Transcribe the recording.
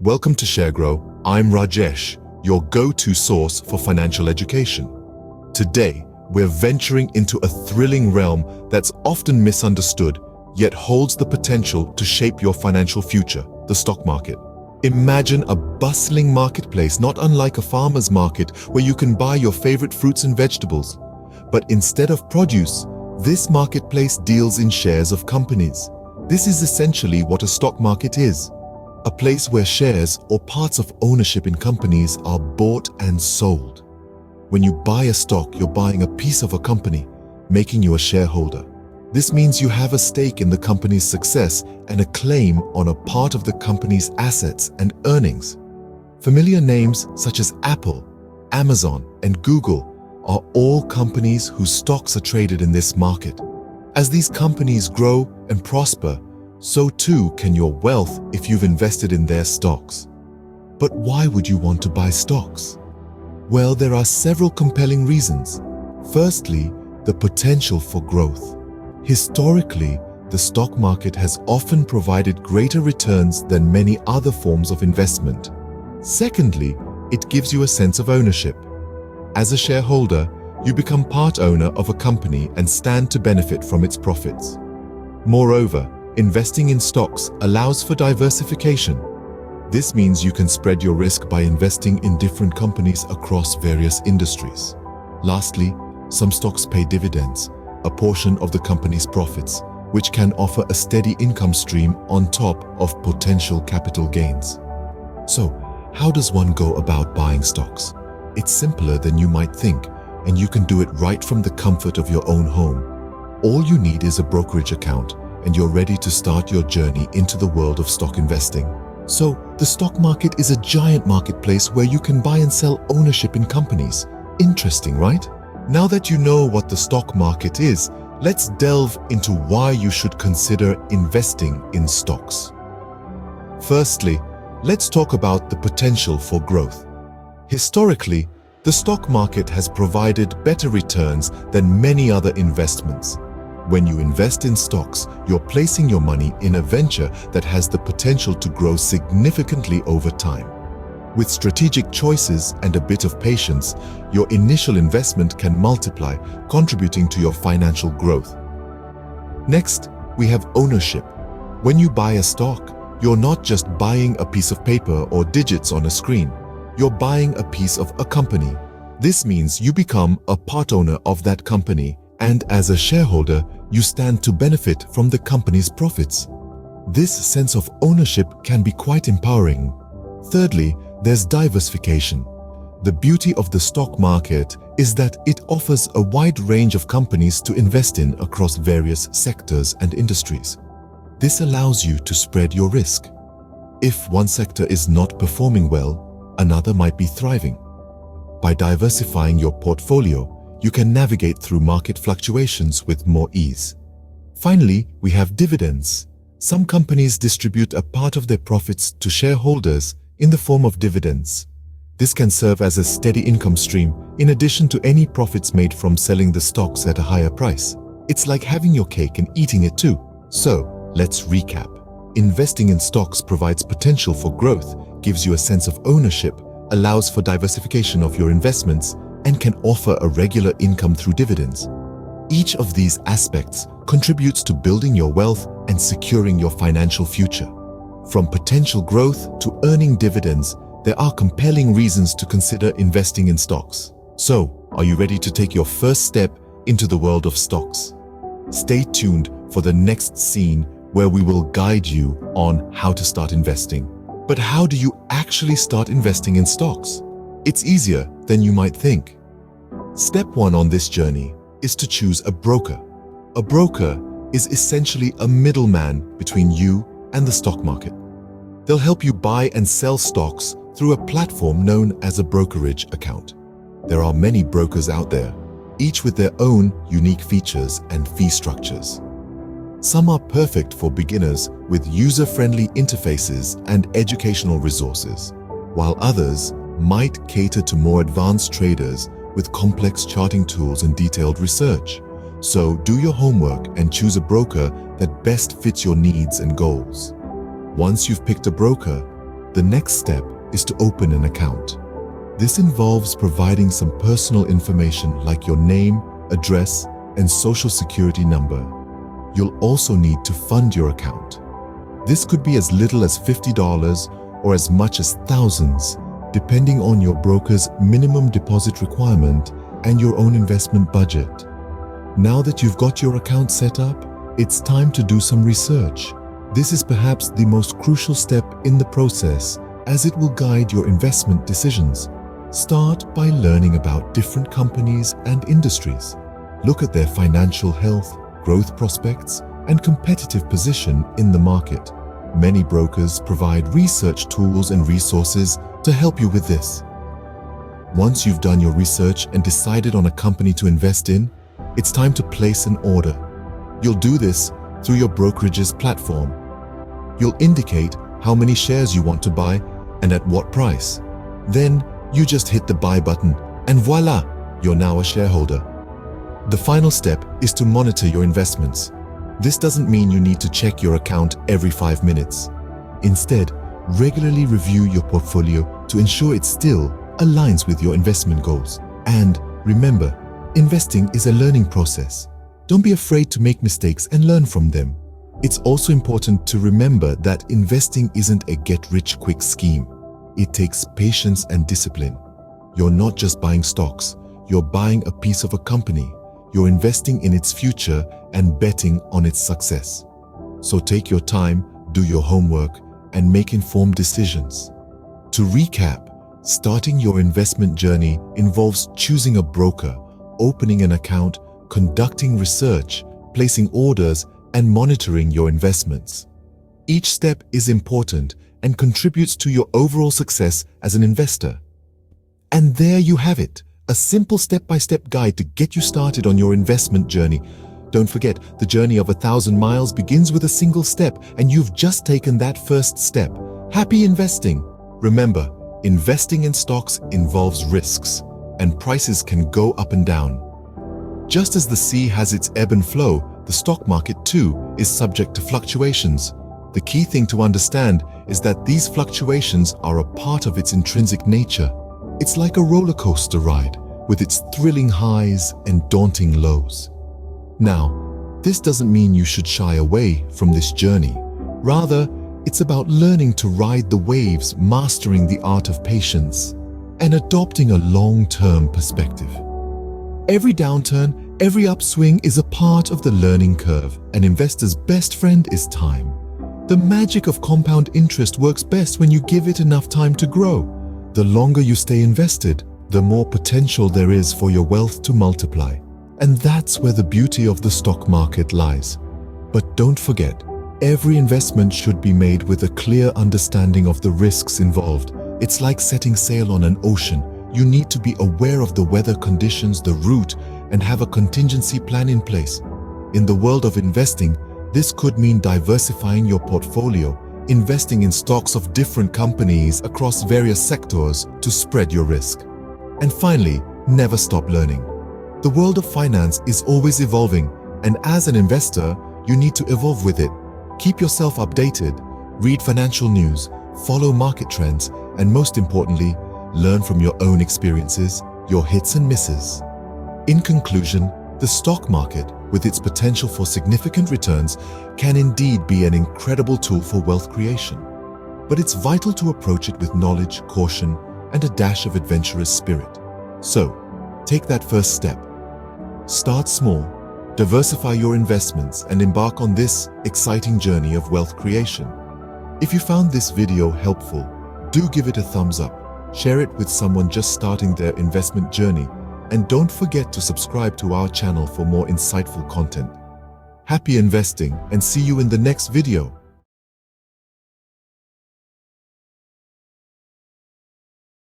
Welcome to ShareGrow. I'm Rajesh, your go-to source for financial education. Today, we're venturing into a thrilling realm that's often misunderstood, yet holds the potential to shape your financial future, the stock market. Imagine a bustling marketplace not unlike a farmer's market where you can buy your favorite fruits and vegetables. But instead of produce, this marketplace deals in shares of companies. This is essentially what a stock market is. A place where shares or parts of ownership in companies are bought and sold. When you buy a stock, you're buying a piece of a company, making you a shareholder. This means you have a stake in the company's success and a claim on a part of the company's assets and earnings. Familiar names such as Apple, Amazon, and Google are all companies whose stocks are traded in this market. As these companies grow and prosper, so too can your wealth if you've invested in their stocks. But why would you want to buy stocks? Well, there are several compelling reasons. Firstly, the potential for growth. Historically, the stock market has often provided greater returns than many other forms of investment. Secondly, it gives you a sense of ownership. As a shareholder, you become part owner of a company and stand to benefit from its profits. Moreover, investing in stocks allows for diversification. This means you can spread your risk by investing in different companies across various industries. Lastly, some stocks pay dividends, a portion of the company's profits, which can offer a steady income stream on top of potential capital gains. So, how does one go about buying stocks? It's simpler than you might think, and you can do it right from the comfort of your own home. All you need is a brokerage account, and you're ready to start your journey into the world of stock investing. So, the stock market is a giant marketplace where you can buy and sell ownership in companies. Interesting, right? Now that you know what the stock market is, let's delve into why you should consider investing in stocks. Firstly, let's talk about the potential for growth. Historically, the stock market has provided better returns than many other investments. When you invest in stocks, you're placing your money in a venture that has the potential to grow significantly over time. With strategic choices and a bit of patience, your initial investment can multiply, contributing to your financial growth. Next, we have ownership. When you buy a stock, you're not just buying a piece of paper or digits on a screen. You're buying a piece of a company. This means you become a part owner of that company, and as a shareholder, you stand to benefit from the company's profits. This sense of ownership can be quite empowering. Thirdly, there's diversification. The beauty of the stock market is that it offers a wide range of companies to invest in across various sectors and industries. This allows you to spread your risk. If one sector is not performing well, another might be thriving. By diversifying your portfolio, you can navigate through market fluctuations with more ease. Finally, we have dividends. Some companies distribute a part of their profits to shareholders in the form of dividends. This can serve as a steady income stream in addition to any profits made from selling the stocks at a higher price. It's like having your cake and eating it too. So, let's recap. Investing in stocks provides potential for growth, gives you a sense of ownership, allows for diversification of your investments, and can offer a regular income through dividends. Each of these aspects contributes to building your wealth and securing your financial future. From potential growth to earning dividends, there are compelling reasons to consider investing in stocks. So, are you ready to take your first step into the world of stocks? Stay tuned for the next scene where we will guide you on how to start investing. But how do you actually start investing in stocks? It's easier than you might think. Step 1 on this journey is to choose a broker. A broker is essentially a middleman between you and the stock market. They'll help you buy and sell stocks through a platform known as a brokerage account. There are many brokers out there, each with their own unique features and fee structures. Some are perfect for beginners with user-friendly interfaces and educational resources, while others might cater to more advanced traders with complex charting tools and detailed research. So do your homework and choose a broker that best fits your needs and goals. Once you've picked a broker, The next step is to open an account. This involves providing some personal information like your name, address, and social security number. You'll also need to fund your account. This could be as little as $50 or as much as thousands, depending on your broker's minimum deposit requirement and your own investment budget. Now that you've got your account set up, it's time to do some research. This is perhaps the most crucial step in the process, as it will guide your investment decisions. Start by learning about different companies and industries. Look at their financial health, growth prospects, and competitive position in the market. Many brokers provide research tools and resources to help you with this. Once you've done your research and decided on a company to invest in, it's time to place an order. You'll do this through your brokerage's platform. You'll indicate how many shares you want to buy and at what price. Then you just hit the buy button and voila, you're now a shareholder. The final step is to monitor your investments. This doesn't mean you need to check your account every 5 minutes. Instead, regularly review your portfolio to ensure it still aligns with your investment goals. And remember, investing is a learning process. Don't be afraid to make mistakes and learn from them. It's also important to remember that investing isn't a get-rich-quick scheme. It takes patience and discipline. You're not just buying stocks, you're buying a piece of a company. You're investing in its future and betting on its success. So take your time, do your homework, and make informed decisions. To recap, starting your investment journey involves choosing a broker, opening an account, conducting research, placing orders, and monitoring your investments. Each step is important and contributes to your overall success as an investor. And there you have it, a simple step-by-step guide to get you started on your investment journey. Don't forget, the journey of 1,000 miles begins with a single step, and you've just taken that first step. Happy investing! Remember, investing in stocks involves risks, and prices can go up and down. Just as the sea has its ebb and flow, the stock market too is subject to fluctuations. The key thing to understand is that these fluctuations are a part of its intrinsic nature. It's like a roller coaster ride, with its thrilling highs and daunting lows. Now, this doesn't mean you should shy away from this journey. Rather, it's about learning to ride the waves, mastering the art of patience, and adopting a long-term perspective. Every downturn, every upswing is a part of the learning curve. An investor's best friend is time. The magic of compound interest works best when you give it enough time to grow. The longer you stay invested, the more potential there is for your wealth to multiply. And that's where the beauty of the stock market lies. But don't forget, every investment should be made with a clear understanding of the risks involved. It's like setting sail on an ocean. You need to be aware of the weather conditions, the route, and have a contingency plan in place. In the world of investing, this could mean diversifying your portfolio, investing in stocks of different companies across various sectors to spread your risk. And finally, never stop learning. The world of finance is always evolving, and as an investor, you need to evolve with it. Keep yourself updated, read financial news, follow market trends, and most importantly, learn from your own experiences, your hits and misses. In conclusion, the stock market, with its potential for significant returns, can indeed be an incredible tool for wealth creation. But it's vital to approach it with knowledge, caution, and a dash of adventurous spirit. So, take that first step. Start small, diversify your investments, and embark on this exciting journey of wealth creation. If you found this video helpful, do give it a thumbs up, share it with someone just starting their investment journey, and don't forget to subscribe to our channel for more insightful content. Happy investing, and see you in the next video.